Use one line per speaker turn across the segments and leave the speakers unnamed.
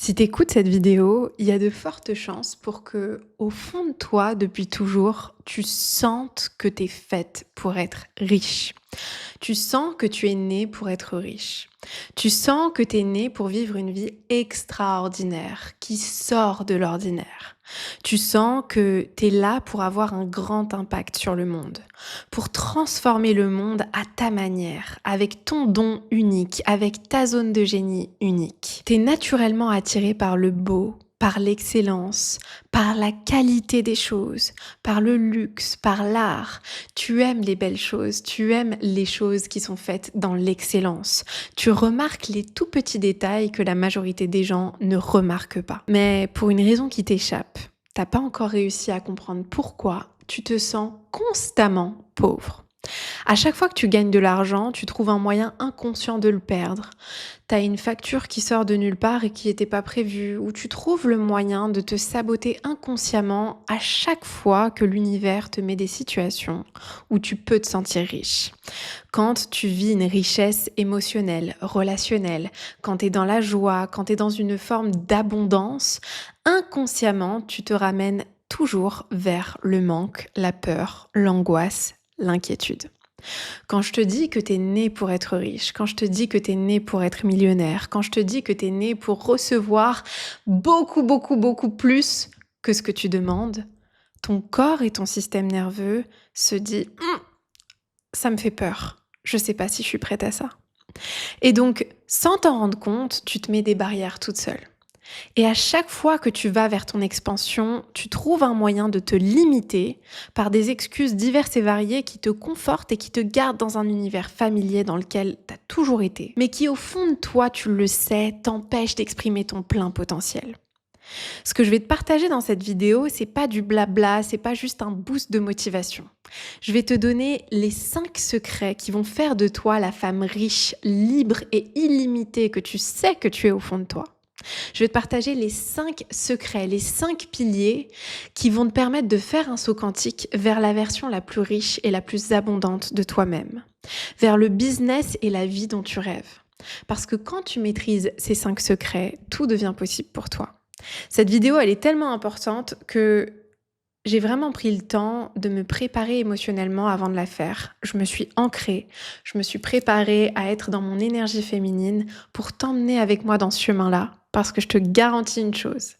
Si tu écoutes cette vidéo, il y a de fortes chances pour que, au fond de toi, depuis toujours, tu sentes que tu es faite pour être riche. Tu sens que tu es née pour être riche. Tu sens que tu es née pour vivre une vie extraordinaire, qui sort de l'ordinaire. Tu sens que tu es là pour avoir un grand impact sur le monde, pour transformer le monde à ta manière, avec ton don unique, avec ta zone de génie unique. Tu es naturellement attiré par le beau, par l'excellence, par la qualité des choses, par le luxe, par l'art. Tu aimes les belles choses, tu aimes les choses qui sont faites dans l'excellence. Tu remarques les tout petits détails que la majorité des gens ne remarquent pas. Mais pour une raison qui t'échappe, t'as pas encore réussi à comprendre pourquoi tu te sens constamment pauvre. À chaque fois que tu gagnes de l'argent, tu trouves un moyen inconscient de le perdre. T'as une facture qui sort de nulle part et qui n'était pas prévue, ou tu trouves le moyen de te saboter inconsciemment à chaque fois que l'univers te met des situations où tu peux te sentir riche. Quand tu vis une richesse émotionnelle, relationnelle, quand tu es dans la joie, quand tu es dans une forme d'abondance, inconsciemment, tu te ramènes toujours vers le manque, la peur, l'angoisse, l'inquiétude. Quand je te dis que tu es né pour être riche, quand je te dis que tu es né pour être millionnaire, quand je te dis que tu es né pour recevoir beaucoup plus que ce que tu demandes, ton corps et ton système nerveux se disent ça me fait peur, je sais pas si je suis prête à ça. Et donc, sans t'en rendre compte, tu te mets des barrières toute seule. Et à chaque fois que tu vas vers ton expansion, tu trouves un moyen de te limiter par des excuses diverses et variées qui te confortent et qui te gardent dans un univers familier dans lequel tu as toujours été, mais qui au fond de toi, tu le sais, t'empêche d'exprimer ton plein potentiel. Ce que je vais te partager dans cette vidéo, c'est pas du blabla, c'est pas juste un boost de motivation. Je vais te donner les 5 secrets qui vont faire de toi la femme riche, libre et illimitée que tu sais que tu es au fond de toi. Je vais te partager les 5 secrets, les 5 piliers qui vont te permettre de faire un saut quantique vers la version la plus riche et la plus abondante de toi-même, vers le business et la vie dont tu rêves. Parce que quand tu maîtrises ces 5 secrets, tout devient possible pour toi. Cette vidéo, elle est tellement importante que j'ai vraiment pris le temps de me préparer émotionnellement avant de la faire. Je me suis ancrée, je me suis préparée à être dans mon énergie féminine pour t'emmener avec moi dans ce chemin-là, parce que je te garantis une chose.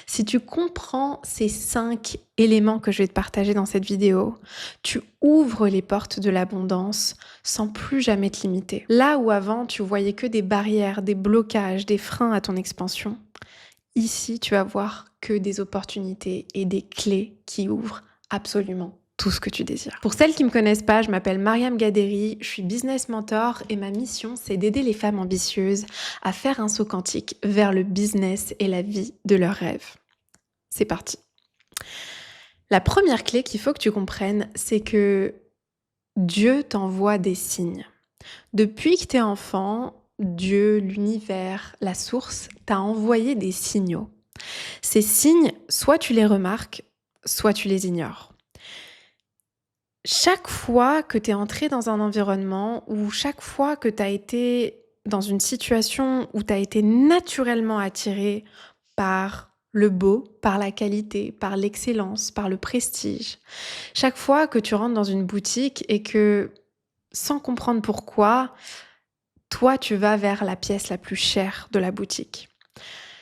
Si tu comprends ces 5 éléments que je vais te partager dans cette vidéo, tu ouvres les portes de l'abondance sans plus jamais te limiter. Là où avant, tu voyais que des barrières, des blocages, des freins à ton expansion, ici, tu vas voir que des opportunités et des clés qui ouvrent absolument tout ce que tu désires. Pour celles qui ne me connaissent pas, je m'appelle Mariam Gaderi, je suis business mentor et ma mission, c'est d'aider les femmes ambitieuses à faire un saut quantique vers le business et la vie de leurs rêves. C'est parti. La première clé qu'il faut que tu comprennes, c'est que Dieu t'envoie des signes. Depuis que tu es enfant, Dieu, l'univers, la source t'a envoyé des signaux. Ces signes, soit tu les remarques, soit tu les ignores. Chaque fois que tu es entré dans un environnement ou chaque fois que tu as été dans une situation où tu as été naturellement attiré par le beau, par la qualité, par l'excellence, par le prestige, chaque fois que tu rentres dans une boutique et que, sans comprendre pourquoi, toi, tu vas vers la pièce la plus chère de la boutique.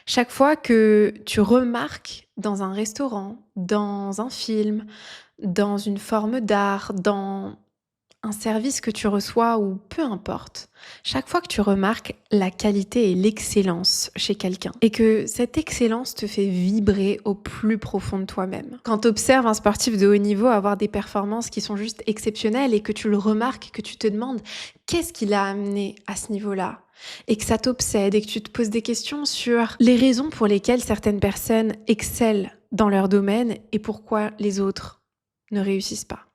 Chaque fois que tu remarques dans un restaurant, dans un film, dans une forme d'art, dans un service que tu reçois ou peu importe, chaque fois que tu remarques la qualité et l'excellence chez quelqu'un et que cette excellence te fait vibrer au plus profond de toi-même. Quand tu observes un sportif de haut niveau avoir des performances qui sont juste exceptionnelles et que tu le remarques, que tu te demandes qu'est-ce qui l'a amené à ce niveau-là et que ça t'obsède et que tu te poses des questions sur les raisons pour lesquelles certaines personnes excellent dans leur domaine et pourquoi les autres ne réussissent pas.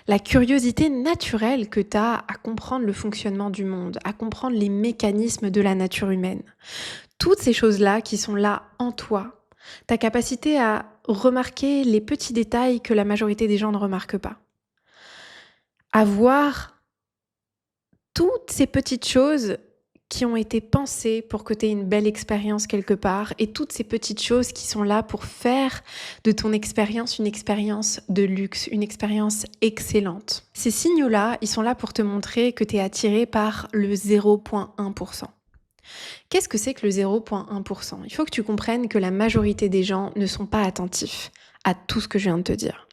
La curiosité naturelle que tu as à comprendre le fonctionnement du monde, à comprendre les mécanismes de la nature humaine. Toutes ces choses-là qui sont là en toi. Ta capacité à remarquer les petits détails que la majorité des gens ne remarquent pas. À voir toutes ces petites choses qui ont été pensées pour que tu aies une belle expérience quelque part et toutes ces petites choses qui sont là pour faire de ton expérience une expérience de luxe, une expérience excellente. Ces signaux-là, ils sont là pour te montrer que tu es attiré par le 0,1%. Qu'est-ce que c'est que le 0,1%? Il faut que tu comprennes que la majorité des gens ne sont pas attentifs à tout ce que je viens de te dire.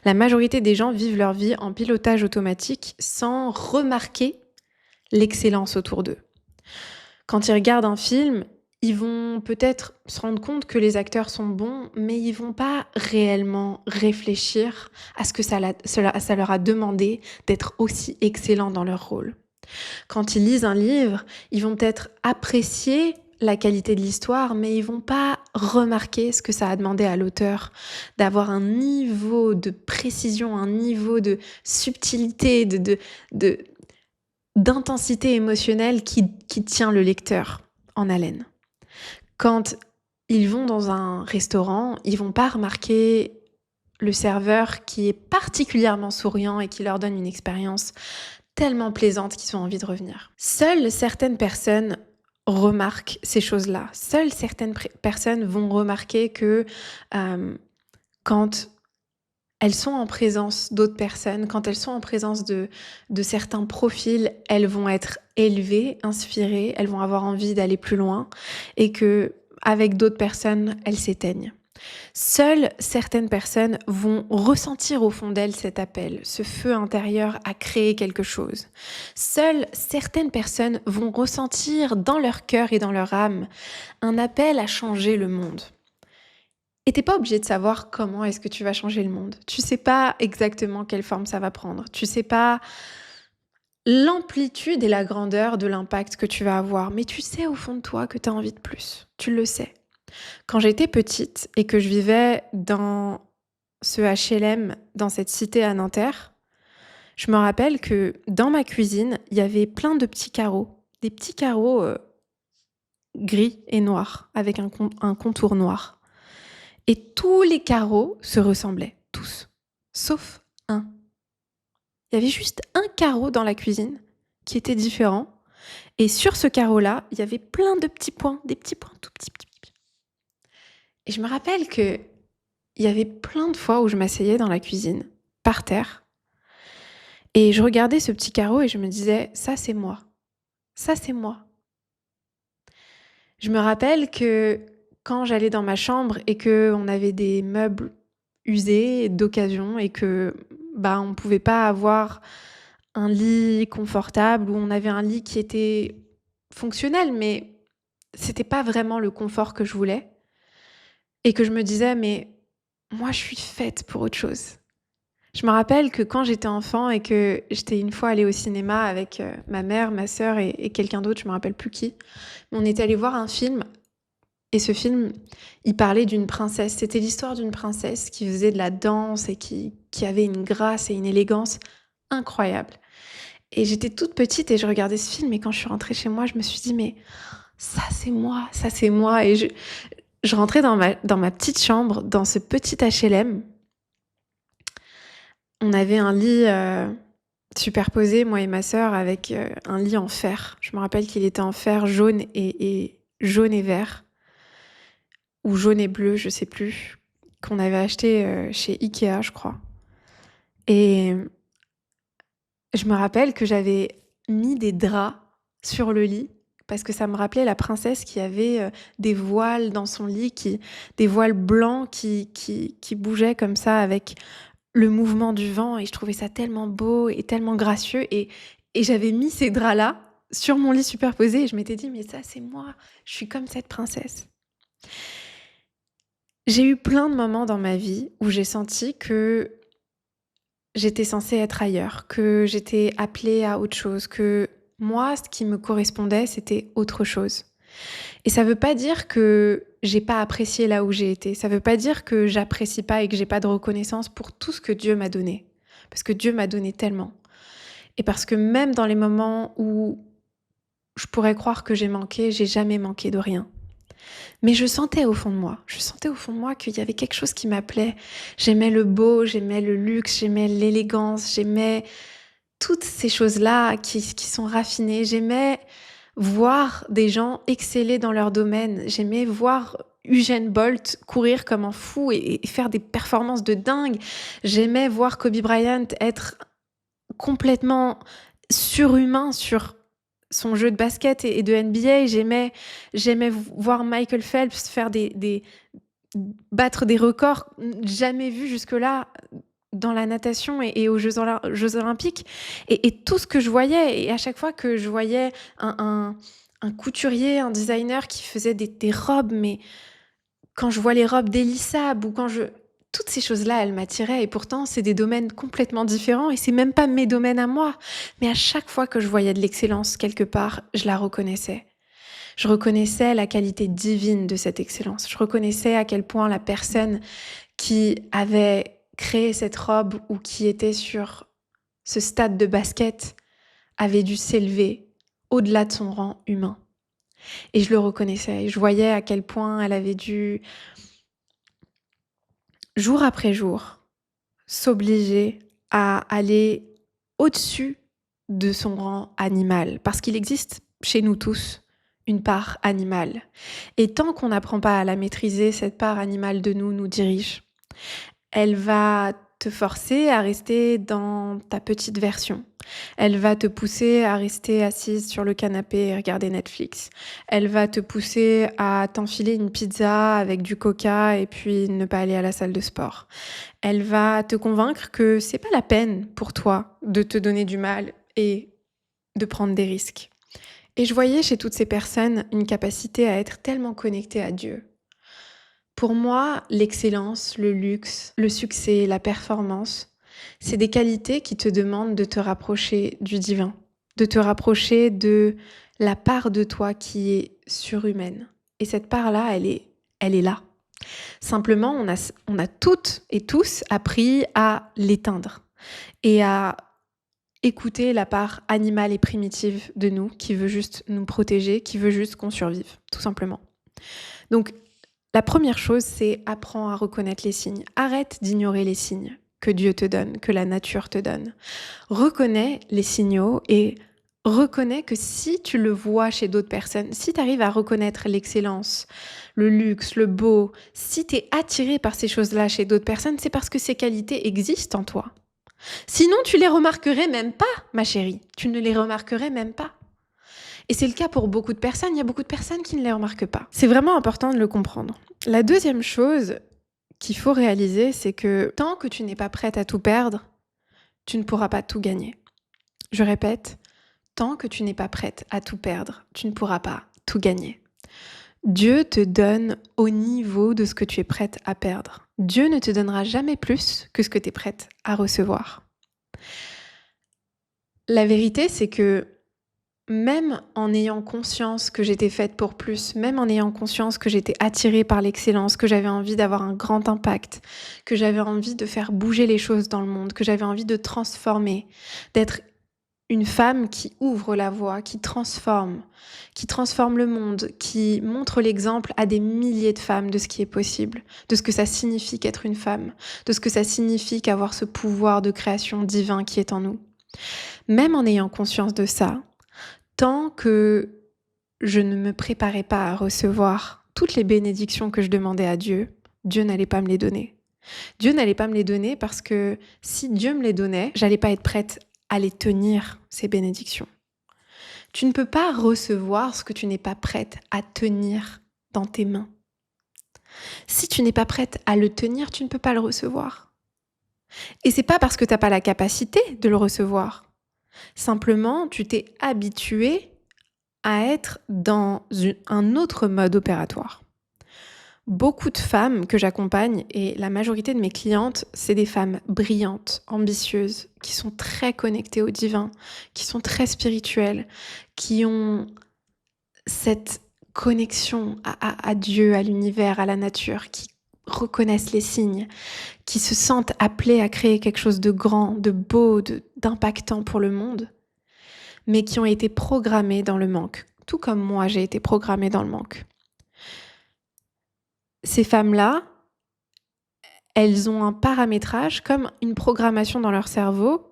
La majorité des gens vivent leur vie en pilotage automatique sans remarquer l'excellence autour d'eux. Quand ils regardent un film, ils vont peut-être se rendre compte que les acteurs sont bons, mais ils vont pas réellement réfléchir à ce que ça leur a demandé d'être aussi excellents dans leur rôle. Quand ils lisent un livre, ils vont peut-être apprécier la qualité de l'histoire, mais ils vont pas remarquer ce que ça a demandé à l'auteur d'avoir un niveau de précision, un niveau de subtilité, de- d'intensité émotionnelle qui tient le lecteur en haleine. Quand ils vont dans un restaurant, ils vont pas remarquer le serveur qui est particulièrement souriant et qui leur donne une expérience tellement plaisante qu'ils ont envie de revenir. Seules certaines personnes remarquent ces choses-là. Seules certaines personnes vont remarquer que quand elles sont en présence d'autres personnes, quand elles sont en présence de certains profils, elles vont être élevées, inspirées, elles vont avoir envie d'aller plus loin et que avec d'autres personnes, elles s'éteignent. Seules certaines personnes vont ressentir au fond d'elles cet appel, ce feu intérieur à créer quelque chose. Seules certaines personnes vont ressentir dans leur cœur et dans leur âme un appel à changer le monde. Et t'es pas obligé de savoir comment est-ce que tu vas changer le monde. Tu sais pas exactement quelle forme ça va prendre. Tu sais pas l'amplitude et la grandeur de l'impact que tu vas avoir. Mais tu sais au fond de toi que tu as envie de plus. Tu le sais. Quand j'étais petite et que je vivais dans ce HLM, dans cette cité à Nanterre, je me rappelle que dans ma cuisine, il y avait plein de petits carreaux. Des petits carreaux gris et noirs, avec un contour noir. Et tous les carreaux se ressemblaient, tous, sauf un. Il y avait juste un carreau dans la cuisine qui était différent. Et sur ce carreau-là, il y avait plein de petits points, des petits points tout petits. Et je me rappelle qu'il y avait plein de fois où je m'asseyais dans la cuisine, par terre, et je regardais ce petit carreau et je me disais, ça c'est moi, ça c'est moi. Je me rappelle que quand j'allais dans ma chambre et qu'on avait des meubles usés d'occasion et que on pouvait pas avoir un lit confortable ou on avait un lit qui était fonctionnel, mais c'était pas vraiment le confort que je voulais. Et que je me disais, mais moi, je suis faite pour autre chose. Je me rappelle que quand j'étais enfant et que j'étais une fois allée au cinéma avec ma mère, ma sœur et quelqu'un d'autre, je me rappelle plus qui, mais on était allé voir un film et ce film, il parlait d'une princesse. C'était l'histoire d'une princesse qui faisait de la danse et qui avait une grâce et une élégance incroyables. Et j'étais toute petite et je regardais ce film et quand je suis rentrée chez moi, je me suis dit, mais ça c'est moi, ça c'est moi. Et je rentrais dans ma petite chambre, dans ce petit HLM. On avait un lit superposé, moi et ma sœur, avec un lit en fer. Je me rappelle qu'il était en fer jaune et jaune et vert, ou jaune et bleu, je sais plus, qu'on avait acheté chez Ikea, je crois. Et je me rappelle que j'avais mis des draps sur le lit parce que ça me rappelait la princesse qui avait des voiles dans son lit, des voiles blancs qui bougeaient comme ça avec le mouvement du vent et je trouvais ça tellement beau et tellement gracieux et j'avais mis ces draps-là sur mon lit superposé et je m'étais dit mais ça c'est moi, je suis comme cette princesse. J'ai eu plein de moments dans ma vie où j'ai senti que j'étais censée être ailleurs, que j'étais appelée à autre chose, que moi, ce qui me correspondait, c'était autre chose. Et ça veut pas dire que j'ai pas apprécié là où j'ai été. Ça veut pas dire que j'apprécie pas et que j'ai pas de reconnaissance pour tout ce que Dieu m'a donné. Parce que Dieu m'a donné tellement. Et parce que même dans les moments où je pourrais croire que j'ai jamais manqué de rien. Mais je sentais au fond de moi qu'il y avait quelque chose qui m'appelait. J'aimais le beau, j'aimais le luxe, j'aimais l'élégance, j'aimais toutes ces choses-là qui sont raffinées. J'aimais voir des gens exceller dans leur domaine. J'aimais voir Usain Bolt courir comme un fou et faire des performances de dingue. J'aimais voir Kobe Bryant être complètement surhumain sur son jeu de basket et de NBA. J'aimais voir Michael Phelps faire battre des records jamais vus jusque-là dans la natation et aux Jeux Olympiques. Et tout ce que je voyais, et à chaque fois que je voyais un couturier, un designer qui faisait des robes, mais quand je vois les robes d'Elissab ou quand je... Toutes ces choses-là, elles m'attiraient et pourtant, c'est des domaines complètement différents et c'est même pas mes domaines à moi. Mais à chaque fois que je voyais de l'excellence quelque part, je la reconnaissais. Je reconnaissais la qualité divine de cette excellence. Je reconnaissais à quel point la personne qui avait créé cette robe ou qui était sur ce stade de basket avait dû s'élever au-delà de son rang humain. Et je le reconnaissais. Je voyais à quel point elle avait dû, jour après jour, s'obliger à aller au-dessus de son rang animal. Parce qu'il existe chez nous tous une part animale. Et tant qu'on n'apprend pas à la maîtriser, cette part animale de nous dirige. Elle va te forcer à rester dans ta petite version. Elle va te pousser à rester assise sur le canapé et regarder Netflix. Elle va te pousser à t'enfiler une pizza avec du coca et puis ne pas aller à la salle de sport. Elle va te convaincre que c'est pas la peine pour toi de te donner du mal et de prendre des risques. Et je voyais chez toutes ces personnes une capacité à être tellement connectée à Dieu. Pour moi, l'excellence, le luxe, le succès, la performance, c'est des qualités qui te demandent de te rapprocher du divin, de te rapprocher de la part de toi qui est surhumaine. Et cette part-là, elle est là. Simplement, on a toutes et tous appris à l'éteindre et à écouter la part animale et primitive de nous qui veut juste nous protéger, qui veut juste qu'on survive, tout simplement. Donc, la première chose, c'est apprends à reconnaître les signes. Arrête d'ignorer les signes que Dieu te donne, que la nature te donne. Reconnais les signaux et reconnais que si tu le vois chez d'autres personnes, si tu arrives à reconnaître l'excellence, le luxe, le beau, si tu es attiré par ces choses-là chez d'autres personnes, c'est parce que ces qualités existent en toi. Sinon, tu les remarquerais même pas, ma chérie. Tu ne les remarquerais même pas. Et c'est le cas pour beaucoup de personnes. Il y a beaucoup de personnes qui ne les remarquent pas. C'est vraiment important de le comprendre. La deuxième chose qu'il faut réaliser, c'est que tant que tu n'es pas prête à tout perdre, tu ne pourras pas tout gagner. Je répète, tant que tu n'es pas prête à tout perdre, tu ne pourras pas tout gagner. Dieu te donne au niveau de ce que tu es prête à perdre. Dieu ne te donnera jamais plus que ce que tu es prête à recevoir. La vérité, c'est que même en ayant conscience que j'étais faite pour plus, même en ayant conscience que j'étais attirée par l'excellence, que j'avais envie d'avoir un grand impact, que j'avais envie de faire bouger les choses dans le monde, que j'avais envie de transformer, d'être une femme qui ouvre la voie, qui transforme le monde, qui montre l'exemple à des milliers de femmes de ce qui est possible, de ce que ça signifie qu'être une femme, de ce que ça signifie qu'avoir ce pouvoir de création divin qui est en nous. Même en ayant conscience de ça, tant que je ne me préparais pas à recevoir toutes les bénédictions que je demandais à Dieu, Dieu n'allait pas me les donner. Dieu n'allait pas me les donner parce que si Dieu me les donnait, j'allais pas être prête à les tenir, ces bénédictions. Tu ne peux pas recevoir ce que tu n'es pas prête à tenir dans tes mains. Si tu n'es pas prête à le tenir, tu ne peux pas le recevoir. Et c'est pas parce que tu n'as pas la capacité de le recevoir. Simplement, tu t'es habitué à être dans un autre mode opératoire. Beaucoup de femmes que j'accompagne, et la majorité de mes clientes, c'est des femmes brillantes, ambitieuses, qui sont très connectées au divin, qui sont très spirituelles, qui ont cette connexion à Dieu, à l'univers, à la nature, qui reconnaissent les signes, qui se sentent appelées à créer quelque chose de grand, de beau, d'impactant pour le monde, mais qui ont été programmées dans le manque, tout comme moi j'ai été programmée dans le manque. Ces femmes-là, elles ont un paramétrage comme une programmation dans leur cerveau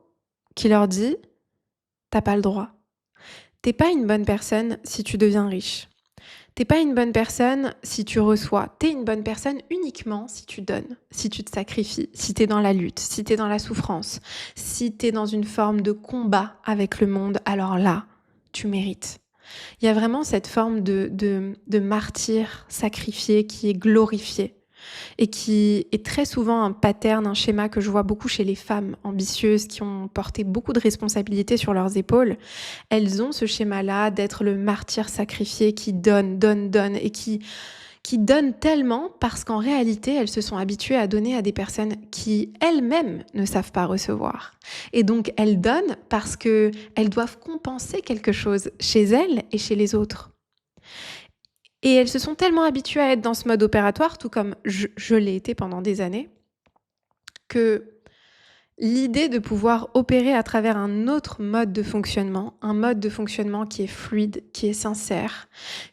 qui leur dit « t'as pas le droit ». T'es pas une bonne personne si tu deviens riche. T'es pas une bonne personne si tu reçois. T'es une bonne personne uniquement si tu donnes, si tu te sacrifies, si t'es dans la lutte, si t'es dans la souffrance, si t'es dans une forme de combat avec le monde, alors là, tu mérites. Il y a vraiment cette forme de martyr sacrifié qui est glorifié et qui est très souvent un pattern, un schéma que je vois beaucoup chez les femmes ambitieuses qui ont porté beaucoup de responsabilités sur leurs épaules. Elles ont ce schéma-là d'être le martyr sacrifié qui donne, donne, donne et qui donne tellement parce qu'en réalité, elles se sont habituées à donner à des personnes qui elles-mêmes ne savent pas recevoir. Et donc, elles donnent parce qu'elles doivent compenser quelque chose chez elles et chez les autres. Et elles se sont tellement habituées à être dans ce mode opératoire, tout comme je l'ai été pendant des années, que l'idée de pouvoir opérer à travers un autre mode de fonctionnement, un mode de fonctionnement qui est fluide, qui est sincère,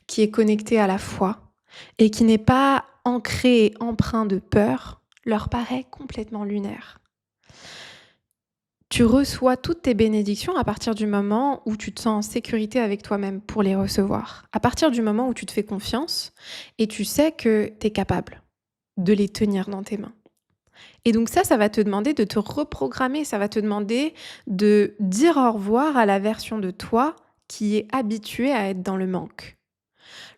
qui est connecté à la foi et qui n'est pas ancré et empreint de peur, leur paraît complètement lunaire. Tu reçois toutes tes bénédictions à partir du moment où tu te sens en sécurité avec toi-même pour les recevoir. À partir du moment où tu te fais confiance et tu sais que tu es capable de les tenir dans tes mains. Et donc ça va te demander de te reprogrammer, ça va te demander de dire au revoir à la version de toi qui est habituée à être dans le manque.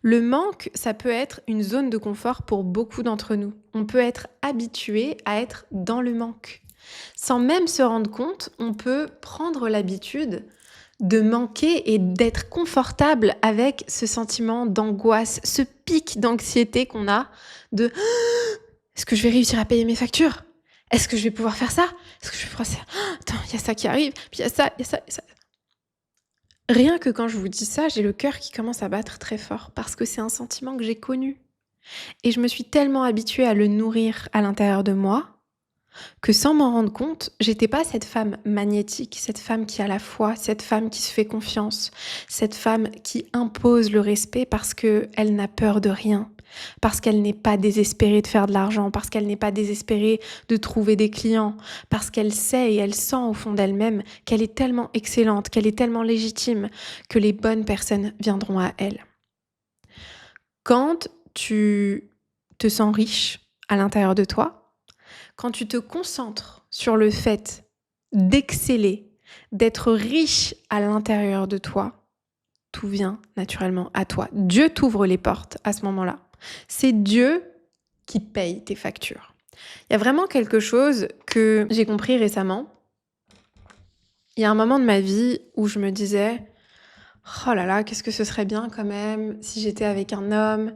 Le manque, ça peut être une zone de confort pour beaucoup d'entre nous. On peut être habitué à être dans le manque. Sans même se rendre compte, on peut prendre l'habitude de manquer et d'être confortable avec ce sentiment d'angoisse, ce pic d'anxiété qu'on a de est-ce que je vais réussir à payer mes factures? Est-ce que je vais pouvoir faire ça? Est-ce que je vais pouvoir ça? Attends, il y a ça qui arrive, puis il y a ça, il y a ça, il y a ça. Rien que quand je vous dis ça, j'ai le cœur qui commence à battre très fort parce que c'est un sentiment que j'ai connu. Et je me suis tellement habituée à le nourrir à l'intérieur de moi que sans m'en rendre compte, j'étais pas cette femme magnétique, cette femme qui a la foi, cette femme qui se fait confiance, cette femme qui impose le respect parce qu'elle n'a peur de rien, parce qu'elle n'est pas désespérée de faire de l'argent, parce qu'elle n'est pas désespérée de trouver des clients, parce qu'elle sait et elle sent au fond d'elle-même qu'elle est tellement excellente, qu'elle est tellement légitime que les bonnes personnes viendront à elle. Quand tu te sens riche à l'intérieur de toi, quand tu te concentres sur le fait d'exceller, d'être riche à l'intérieur de toi, tout vient naturellement à toi. Dieu t'ouvre les portes à ce moment-là. C'est Dieu qui paye tes factures. Il y a vraiment quelque chose que j'ai compris récemment. Il y a un moment de ma vie où je me disais « Oh là là, qu'est-ce que ce serait bien quand même si j'étais avec un homme ?»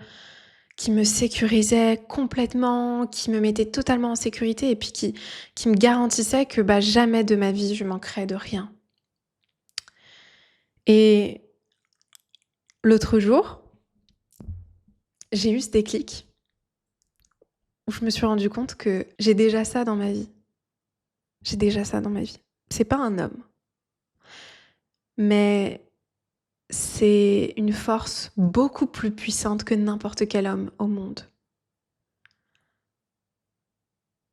qui me sécurisait complètement, qui me mettait totalement en sécurité et puis qui me garantissait que jamais de ma vie je manquerais de rien. Et l'autre jour, j'ai eu ce déclic où je me suis rendu compte que j'ai déjà ça dans ma vie. J'ai déjà ça dans ma vie. C'est pas un homme, mais c'est une force beaucoup plus puissante que n'importe quel homme au monde.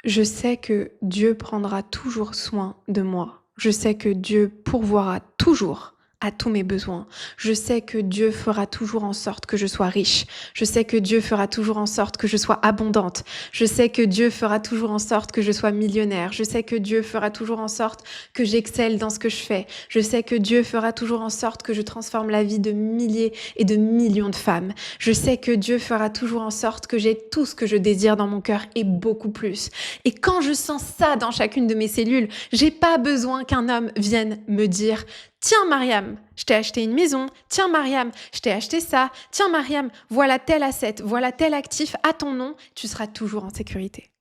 Je sais que Dieu prendra toujours soin de moi. Je sais que Dieu pourvoira toujours à tous mes besoins. Je sais que Dieu fera toujours en sorte que je sois riche. Je sais que Dieu fera toujours en sorte que je sois abondante. Je sais que Dieu fera toujours en sorte que je sois millionnaire. Je sais que Dieu fera toujours en sorte que j'excelle dans ce que je fais. Je sais que Dieu fera toujours en sorte que je transforme la vie de milliers et de millions de femmes. Je sais que Dieu fera toujours en sorte que j'ai tout ce que je désire dans mon cœur et beaucoup plus. Et quand je sens ça dans chacune de mes cellules, j'ai pas besoin qu'un homme vienne me dire tiens Mariam, je t'ai acheté une maison. Tiens Mariam, je t'ai acheté ça. Tiens Mariam, voilà tel asset, voilà tel actif à ton nom. Tu seras toujours en sécurité.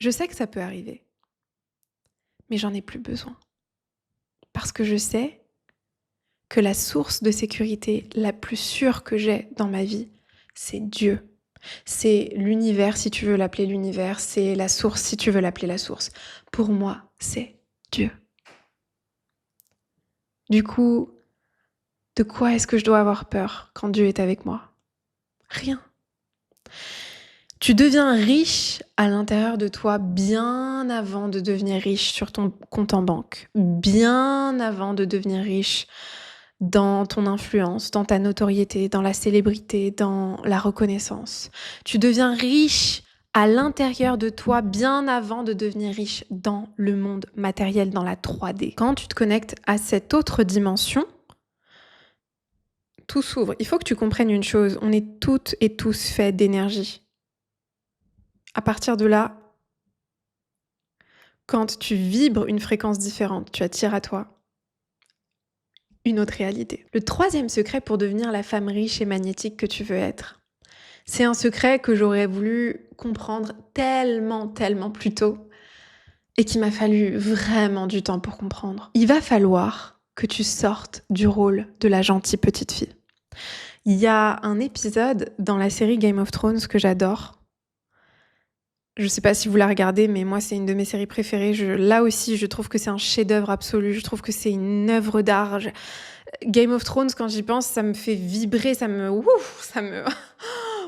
Je sais que ça peut arriver, mais j'en ai plus besoin. Parce que je sais que la source de sécurité la plus sûre que j'ai dans ma vie, c'est Dieu. C'est l'univers si tu veux l'appeler l'univers, c'est la source si tu veux l'appeler la source. Pour moi, c'est Dieu. Du coup, de quoi est-ce que je dois avoir peur quand Dieu est avec moi? Rien. Tu deviens riche à l'intérieur de toi bien avant de devenir riche sur ton compte en banque, bien avant de devenir riche dans ton influence, dans ta notoriété, dans la célébrité, dans la reconnaissance. Tu deviens riche à l'intérieur de toi bien avant de devenir riche dans le monde matériel, dans la 3D. Quand tu te connectes à cette autre dimension, tout s'ouvre. Il faut que tu comprennes une chose, on est toutes et tous faits d'énergie. À partir de là, quand tu vibres une fréquence différente, tu attires à toi une autre réalité. Le troisième secret pour devenir la femme riche et magnétique que tu veux être, c'est un secret que j'aurais voulu comprendre tellement plus tôt et qu'il m'a fallu vraiment du temps pour comprendre. Il va falloir que tu sortes du rôle de la gentille petite fille. Il y a un épisode dans la série Game of Thrones que j'adore. Je sais pas si vous la regardez, mais moi, c'est une de mes séries préférées. Là aussi, je trouve que c'est un chef-d'œuvre absolu. Je trouve que c'est une œuvre d'art. Game of Thrones, quand j'y pense, ça me fait vibrer,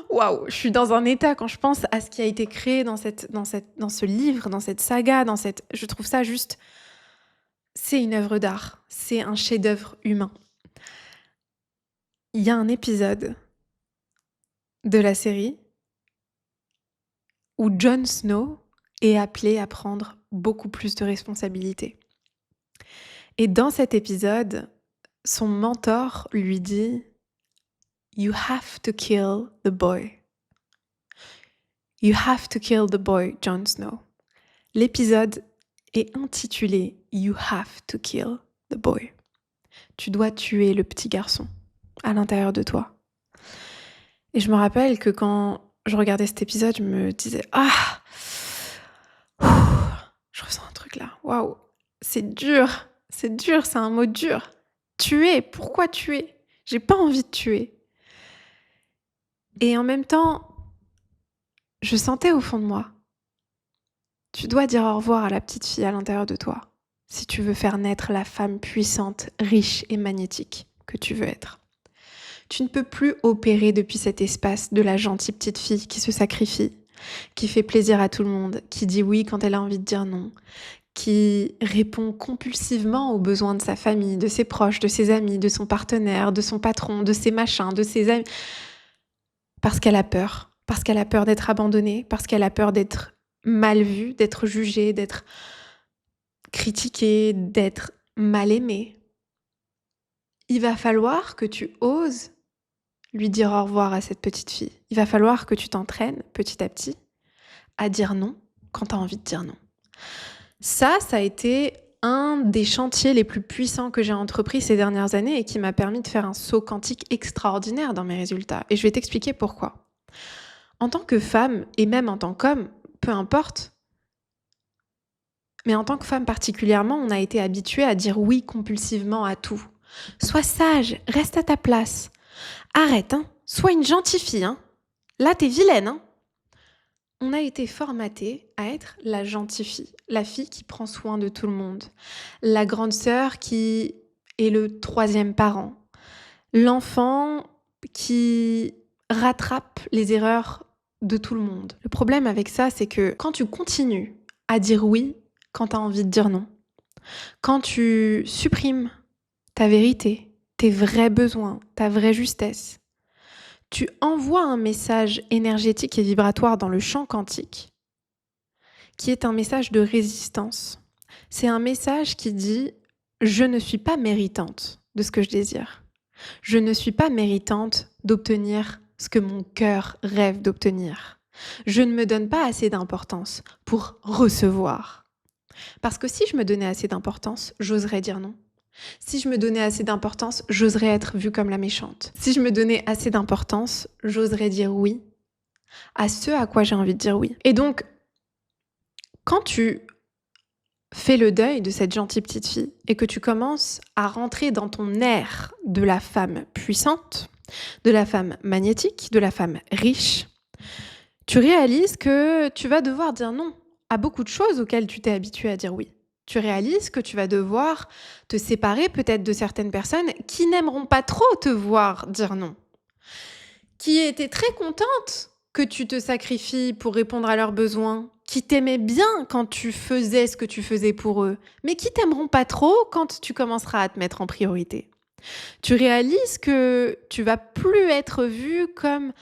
Waouh, je suis dans un état quand je pense à ce qui a été créé dans ce livre, dans cette saga, je trouve ça juste... C'est une œuvre d'art. C'est un chef-d'œuvre humain. Il y a un épisode de la série où Jon Snow est appelé à prendre beaucoup plus de responsabilités. Et dans cet épisode, son mentor lui dit « You have to kill the boy. You have to kill the boy, Jon Snow. » L'épisode est intitulé « You have to kill the boy. » Tu dois tuer le petit garçon à l'intérieur de toi. Et je me rappelle que quand je regardais cet épisode, je me disais « Ah, je ressens un truc là. Waouh, c'est dur, c'est un mot dur. Tuer, pourquoi tuer? J'ai pas envie de tuer. » Et en même temps, je sentais au fond de moi, tu dois dire au revoir à la petite fille à l'intérieur de toi, si tu veux faire naître la femme puissante, riche et magnétique que tu veux être. Tu ne peux plus opérer depuis cet espace de la gentille petite fille qui se sacrifie, qui fait plaisir à tout le monde, qui dit oui quand elle a envie de dire non, qui répond compulsivement aux besoins de sa famille, de ses proches, de ses amis, de son partenaire, de son patron, de ses machins, de ses amis. Parce qu'elle a peur d'être abandonnée, parce qu'elle a peur d'être mal vue, d'être jugée, d'être critiquée, d'être mal aimée. Il va falloir que tu oses lui dire au revoir à cette petite fille. Il va falloir que tu t'entraînes petit à petit à dire non quand tu as envie de dire non. Ça a été un des chantiers les plus puissants que j'ai entrepris ces dernières années et qui m'a permis de faire un saut quantique extraordinaire dans mes résultats. Et je vais t'expliquer pourquoi. En tant que femme, et même en tant qu'homme, peu importe, mais en tant que femme particulièrement, on a été habitué à dire oui compulsivement à tout. Sois sage, reste à ta place. Arrête, sois une gentille fille. Là, t'es vilaine. On a été formaté à être la gentille fille, la fille qui prend soin de tout le monde, la grande sœur qui est le troisième parent, l'enfant qui rattrape les erreurs de tout le monde. Le problème avec ça, c'est que quand tu continues à dire oui quand tu as envie de dire non, quand tu supprimes ta vérité, tes vrais besoins, ta vraie justesse, tu envoies un message énergétique et vibratoire dans le champ quantique qui est un message de résistance. C'est un message qui dit « Je ne suis pas méritante de ce que je désire. Je ne suis pas méritante d'obtenir ce que mon cœur rêve d'obtenir. Je ne me donne pas assez d'importance pour recevoir. » Parce que si je me donnais assez d'importance, j'oserais dire non. Si je me donnais assez d'importance, j'oserais être vue comme la méchante. Si je me donnais assez d'importance, j'oserais dire oui à ce à quoi j'ai envie de dire oui. Et donc, quand tu fais le deuil de cette gentille petite fille et que tu commences à rentrer dans ton ère de la femme puissante, de la femme magnétique, de la femme riche, tu réalises que tu vas devoir dire non à beaucoup de choses auxquelles tu t'es habitué à dire oui. Tu réalises que tu vas devoir te séparer peut-être de certaines personnes qui n'aimeront pas trop te voir dire non, qui étaient très contentes que tu te sacrifies pour répondre à leurs besoins, qui t'aimaient bien quand tu faisais ce que tu faisais pour eux, mais qui t'aimeront pas trop quand tu commenceras à te mettre en priorité. Tu réalises que tu vas plus être vue comme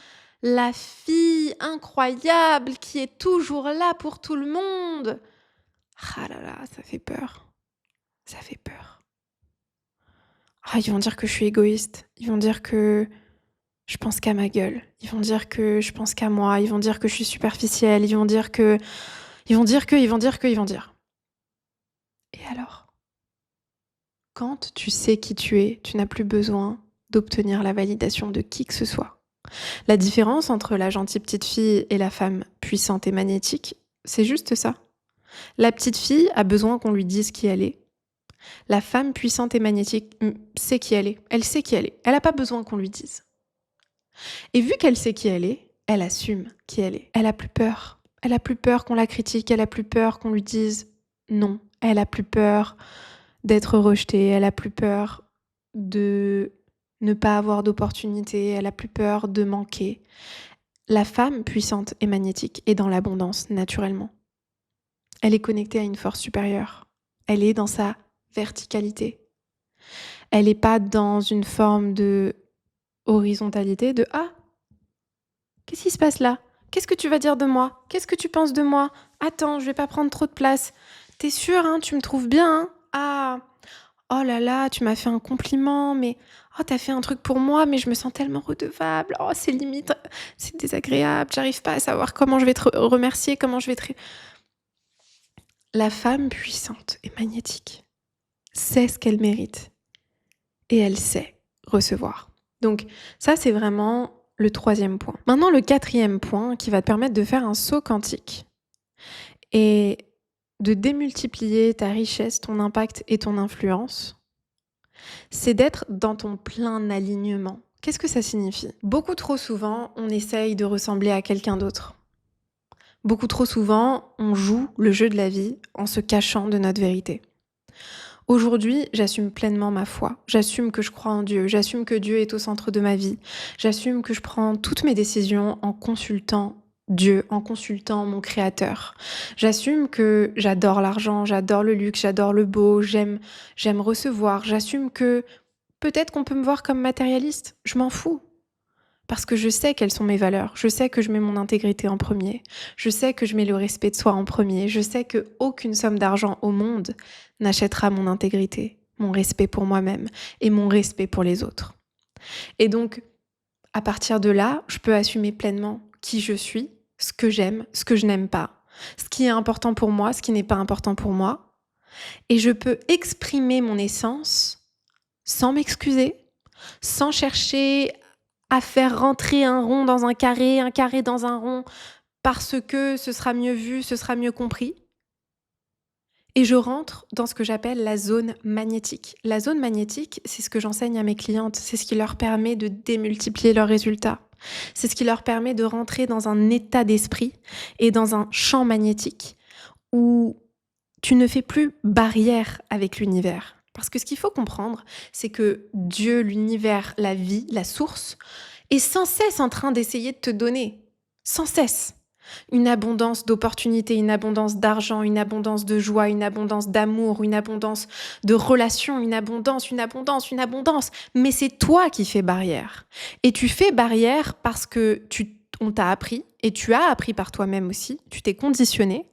la fille incroyable qui est toujours là pour tout le monde. Ah là là, ça fait peur, ça fait peur. Ah, ils vont dire que je suis égoïste, ils vont dire que je pense qu'à ma gueule, ils vont dire que je pense qu'à moi, ils vont dire que je suis superficielle, ils vont dire que ils vont dire. Et alors? Quand tu sais qui tu es, tu n'as plus besoin d'obtenir la validation de qui que ce soit. La différence entre la gentille petite fille et la femme puissante et magnétique, c'est juste ça. La petite fille a besoin qu'on lui dise qui elle est. La femme puissante et magnétique sait qui elle est. Elle sait qui elle est. Elle n'a pas besoin qu'on lui dise. Et vu qu'elle sait qui elle est, elle assume qui elle est. Elle a plus peur. Elle a plus peur qu'on la critique. Elle a plus peur qu'on lui dise non. Elle a plus peur d'être rejetée. Elle a plus peur de ne pas avoir d'opportunité. Elle a plus peur de manquer. La femme puissante et magnétique est dans l'abondance naturellement. Elle est connectée à une force supérieure. Elle est dans sa verticalité. Elle n'est pas dans une forme de horizontalité, de ah, qu'est-ce qui se passe là? Qu'est-ce que tu vas dire de moi? Qu'est-ce que tu penses de moi? Attends, je vais pas prendre trop de place. T'es sûre, hein, tu me trouves bien, hein? Ah, oh là là, tu m'as fait un compliment, mais oh, t'as fait un truc pour moi, mais je me sens tellement redevable. Oh, c'est limite, c'est désagréable. J'arrive pas à savoir comment je vais te remercier, comment je vais te. La femme puissante et magnétique sait ce qu'elle mérite et elle sait recevoir. Donc ça, c'est vraiment le troisième point. Maintenant, le quatrième point qui va te permettre de faire un saut quantique et de démultiplier ta richesse, ton impact et ton influence, c'est d'être dans ton plein alignement. Qu'est-ce que ça signifie? Beaucoup trop souvent, on essaye de ressembler à quelqu'un d'autre. Beaucoup trop souvent, on joue le jeu de la vie en se cachant de notre vérité. Aujourd'hui, j'assume pleinement ma foi. J'assume que je crois en Dieu. J'assume que Dieu est au centre de ma vie. J'assume que je prends toutes mes décisions en consultant Dieu, en consultant mon Créateur. J'assume que j'adore l'argent, j'adore le luxe, j'adore le beau, j'aime recevoir. J'assume que peut-être qu'on peut me voir comme matérialiste. Je m'en fous. Parce que je sais quelles sont mes valeurs, je sais que je mets mon intégrité en premier, je sais que je mets le respect de soi en premier, je sais qu'aucune somme d'argent au monde n'achètera mon intégrité, mon respect pour moi-même et mon respect pour les autres. Et donc, à partir de là, je peux assumer pleinement qui je suis, ce que j'aime, ce que je n'aime pas, ce qui est important pour moi, ce qui n'est pas important pour moi. Et je peux exprimer mon essence sans m'excuser, sans chercher à faire rentrer un rond dans un carré dans un rond, parce que ce sera mieux vu, ce sera mieux compris. Et je rentre dans ce que j'appelle la zone magnétique. La zone magnétique, c'est ce que j'enseigne à mes clientes, c'est ce qui leur permet de démultiplier leurs résultats. C'est ce qui leur permet de rentrer dans un état d'esprit et dans un champ magnétique où tu ne fais plus barrière avec l'univers. Parce que ce qu'il faut comprendre, c'est que Dieu, l'univers, la vie, la source, est sans cesse en train d'essayer de te donner, sans cesse, une abondance d'opportunités, une abondance d'argent, une abondance de joie, une abondance d'amour, une abondance de relations, une abondance. Mais c'est toi qui fais barrière. Et tu fais barrière parce que on t'a appris, et tu as appris par toi-même aussi, tu t'es conditionné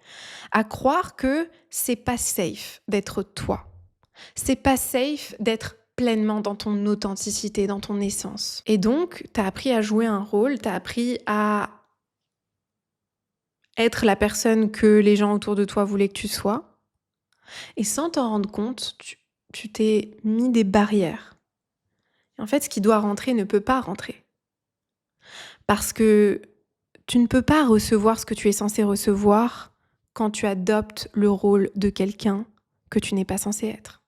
à croire que c'est pas safe d'être toi. C'est pas safe d'être pleinement dans ton authenticité, dans ton essence. Et donc, t'as appris à jouer un rôle, t'as appris à être la personne que les gens autour de toi voulaient que tu sois. Et sans t'en rendre compte, tu t'es mis des barrières. Et en fait, ce qui doit rentrer ne peut pas rentrer. Parce que tu ne peux pas recevoir ce que tu es censé recevoir quand tu adoptes le rôle de quelqu'un que tu n'es pas censé être.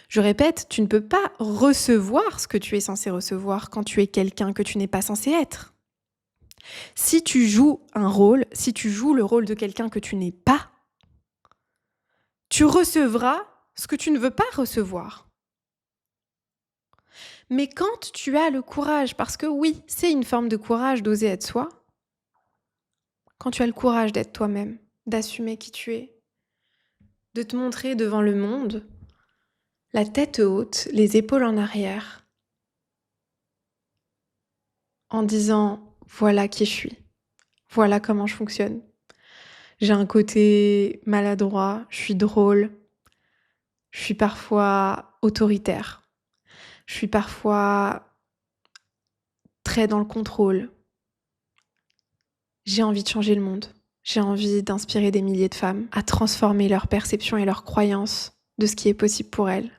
Je répète, tu ne peux pas recevoir ce que tu es censé recevoir quand tu es quelqu'un que tu n'es pas censé être. Si tu joues un rôle, si tu joues le rôle de quelqu'un que tu n'es pas, tu recevras ce que tu ne veux pas recevoir. Mais quand tu as le courage, parce que oui, c'est une forme de courage d'oser être soi, quand tu as le courage d'être toi-même, d'assumer qui tu es, de te montrer devant le monde la tête haute, les épaules en arrière, en disant voilà qui je suis, voilà comment je fonctionne. J'ai un côté maladroit, je suis drôle, je suis parfois autoritaire, je suis parfois très dans le contrôle. J'ai envie de changer le monde. J'ai envie d'inspirer des milliers de femmes à transformer leur perception et leurs croyances de ce qui est possible pour elles,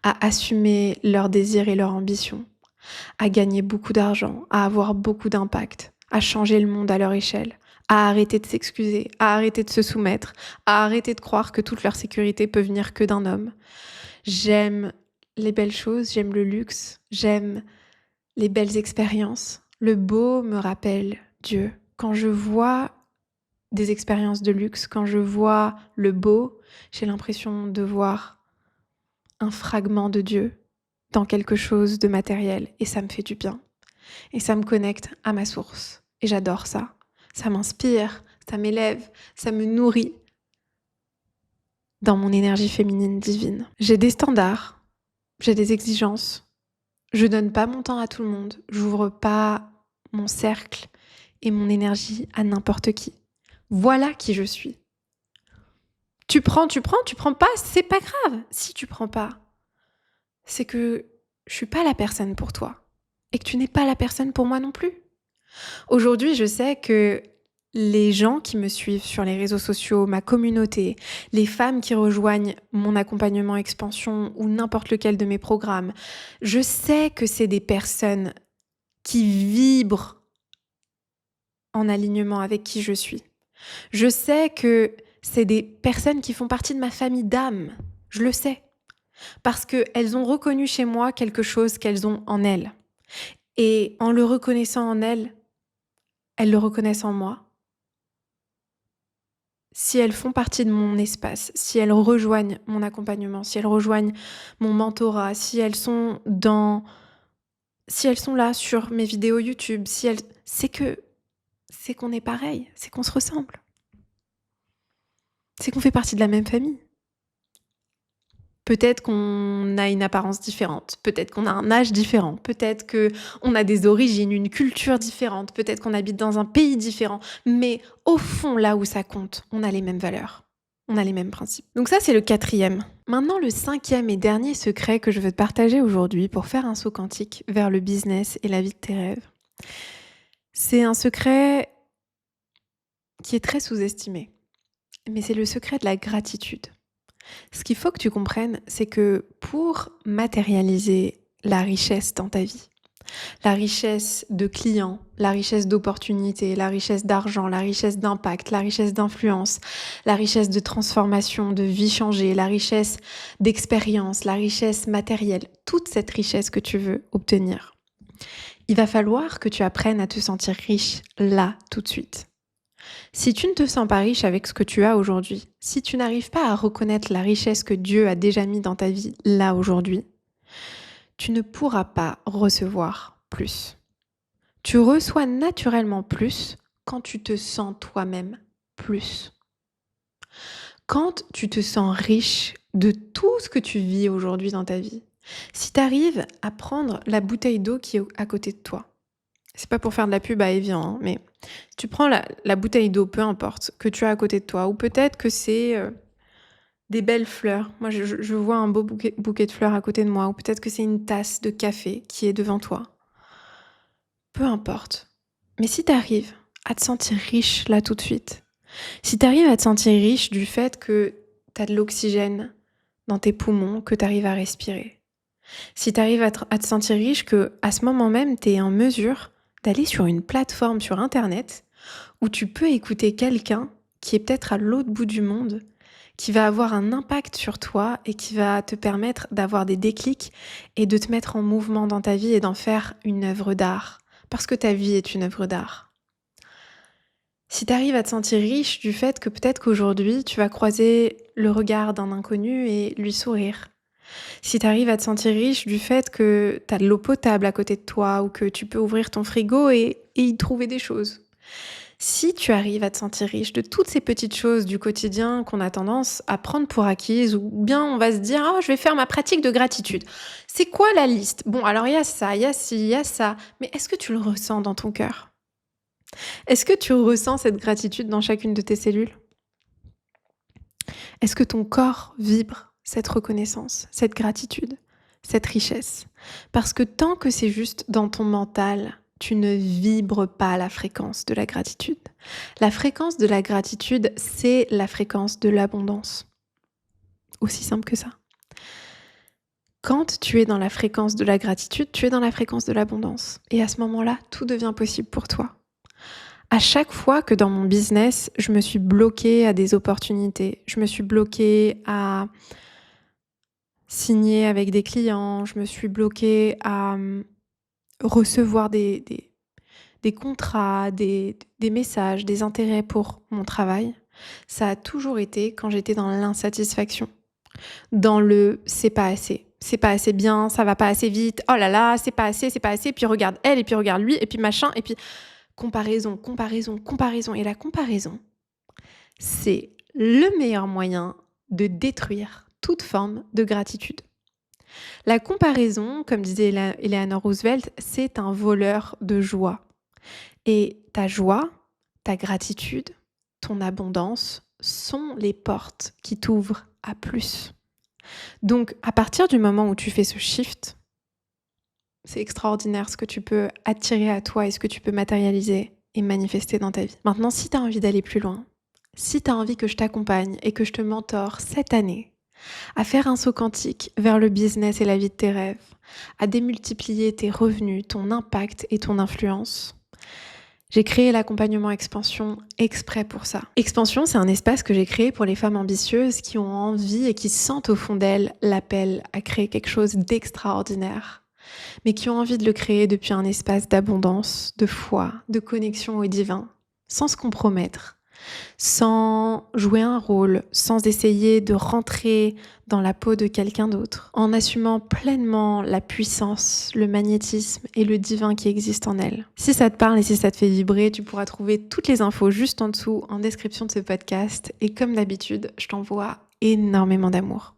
à assumer leurs désirs et leurs ambitions, à gagner beaucoup d'argent, à avoir beaucoup d'impact, à changer le monde à leur échelle, à arrêter de s'excuser, à arrêter de se soumettre, à arrêter de croire que toute leur sécurité peut venir que d'un homme. J'aime les belles choses, j'aime le luxe, j'aime les belles expériences. Le beau me rappelle Dieu. Quand je vois des expériences de luxe, quand je vois le beau, j'ai l'impression de voir un fragment de Dieu dans quelque chose de matériel et ça me fait du bien. Et ça me connecte à ma source. Et j'adore ça. Ça m'inspire, ça m'élève, ça me nourrit dans mon énergie féminine divine. J'ai des standards, j'ai des exigences. Je donne pas mon temps à tout le monde. J'ouvre pas mon cercle et mon énergie à n'importe qui. Voilà qui je suis. Tu prends pas, c'est pas grave. Si tu prends pas, c'est que je suis pas la personne pour toi et que tu n'es pas la personne pour moi non plus. Aujourd'hui, je sais que les gens qui me suivent sur les réseaux sociaux, ma communauté, les femmes qui rejoignent mon accompagnement expansion ou n'importe lequel de mes programmes, je sais que c'est des personnes qui vibrent en alignement avec qui je suis. Je sais que c'est des personnes qui font partie de ma famille d'âme. Je le sais. Parce qu'elles ont reconnu chez moi quelque chose qu'elles ont en elles. Et en le reconnaissant en elles le reconnaissent en moi. Si elles font partie de mon espace, si elles rejoignent mon accompagnement, si elles rejoignent mon mentorat, si elles sont là sur mes vidéos YouTube, c'est qu'on est pareil, c'est qu'on se ressemble. C'est qu'on fait partie de la même famille. Peut-être qu'on a une apparence différente, peut-être qu'on a un âge différent, peut-être qu'on a des origines, une culture différente, peut-être qu'on habite dans un pays différent, mais au fond, là où ça compte, on a les mêmes valeurs, on a les mêmes principes. Donc ça, c'est le 4e. Maintenant, le 5e et dernier secret que je veux te partager aujourd'hui pour faire un saut quantique vers le business et la vie de tes rêves, c'est un secret qui est très sous-estimé, mais c'est le secret de la gratitude. Ce qu'il faut que tu comprennes, c'est que pour matérialiser la richesse dans ta vie, la richesse de clients, la richesse d'opportunités, la richesse d'argent, la richesse d'impact, la richesse d'influence, la richesse de transformation, de vie changée, la richesse d'expérience, la richesse matérielle, toute cette richesse que tu veux obtenir, il va falloir que tu apprennes à te sentir riche là, tout de suite. Si tu ne te sens pas riche avec ce que tu as aujourd'hui, si tu n'arrives pas à reconnaître la richesse que Dieu a déjà mis dans ta vie là aujourd'hui, tu ne pourras pas recevoir plus. Tu reçois naturellement plus quand tu te sens toi-même plus. Quand tu te sens riche de tout ce que tu vis aujourd'hui dans ta vie, si tu arrives à prendre la bouteille d'eau qui est à côté de toi, c'est pas pour faire de la pub à Evian, hein, mais tu prends la bouteille d'eau, peu importe, que tu as à côté de toi, ou peut-être que c'est des belles fleurs. Moi, je vois un beau bouquet de fleurs à côté de moi, ou peut-être que c'est une tasse de café qui est devant toi. Peu importe. Mais si tu arrives à te sentir riche là tout de suite, si tu arrives à te sentir riche du fait que tu as de l'oxygène dans tes poumons, que tu arrives à respirer, si tu arrives à te sentir riche que à ce moment même, tu es en mesure d'aller sur une plateforme sur Internet où tu peux écouter quelqu'un qui est peut-être à l'autre bout du monde, qui va avoir un impact sur toi et qui va te permettre d'avoir des déclics et de te mettre en mouvement dans ta vie et d'en faire une œuvre d'art. Parce que ta vie est une œuvre d'art. Si tu arrives à te sentir riche du fait que peut-être qu'aujourd'hui, tu vas croiser le regard d'un inconnu et lui sourire. Si tu arrives à te sentir riche du fait que tu as de l'eau potable à côté de toi ou que tu peux ouvrir ton frigo et y trouver des choses. si tu arrives à te sentir riche de toutes ces petites choses du quotidien qu'on a tendance à prendre pour acquises, ou bien on va se dire: «Oh, je vais faire ma pratique de gratitude». C'est quoi la liste? Bon, alors il y a ça, il y a ci, il y a ça, mais est-ce que tu le ressens dans ton cœur? Est-ce que tu ressens cette gratitude dans chacune de tes cellules? Est-ce que ton corps vibre cette reconnaissance, cette gratitude, cette richesse? Parce que tant que c'est juste dans ton mental, tu ne vibres pas la fréquence de la gratitude. La fréquence de la gratitude, c'est la fréquence de l'abondance. Aussi simple que ça. Quand tu es dans la fréquence de la gratitude, tu es dans la fréquence de l'abondance. Et à ce moment-là, tout devient possible pour toi. À chaque fois que dans mon business, je me suis bloquée à des opportunités, je me suis bloquée à signer avec des clients, je me suis bloquée à recevoir des contrats, des messages, des intérêts pour mon travail. Ça a toujours été quand j'étais dans l'insatisfaction, dans le c'est pas assez bien, ça va pas assez vite, oh là là, c'est pas assez, puis regarde elle, et puis regarde lui, et puis machin, et puis comparaison, comparaison, comparaison. Et la comparaison, c'est le meilleur moyen de détruire toute forme de gratitude. La comparaison, comme disait Eleanor Roosevelt, c'est un voleur de joie. Et ta joie, ta gratitude, ton abondance sont les portes qui t'ouvrent à plus. Donc, à partir du moment où tu fais ce shift, c'est extraordinaire ce que tu peux attirer à toi et ce que tu peux matérialiser et manifester dans ta vie. Maintenant, si tu as envie d'aller plus loin, si tu as envie que je t'accompagne et que je te mentore cette année à faire un saut quantique vers le business et la vie de tes rêves, à démultiplier tes revenus, ton impact et ton influence, j'ai créé l'accompagnement Expansion exprès pour ça. Expansion, c'est un espace que j'ai créé pour les femmes ambitieuses qui ont envie et qui sentent au fond d'elles l'appel à créer quelque chose d'extraordinaire, mais qui ont envie de le créer depuis un espace d'abondance, de foi, de connexion au divin, sans se compromettre, sans jouer un rôle, sans essayer de rentrer dans la peau de quelqu'un d'autre, en assumant pleinement la puissance, le magnétisme et le divin qui existe en elle. Si ça te parle et si ça te fait vibrer, tu pourras trouver toutes les infos juste en dessous en description de ce podcast. Et comme d'habitude, je t'envoie énormément d'amour.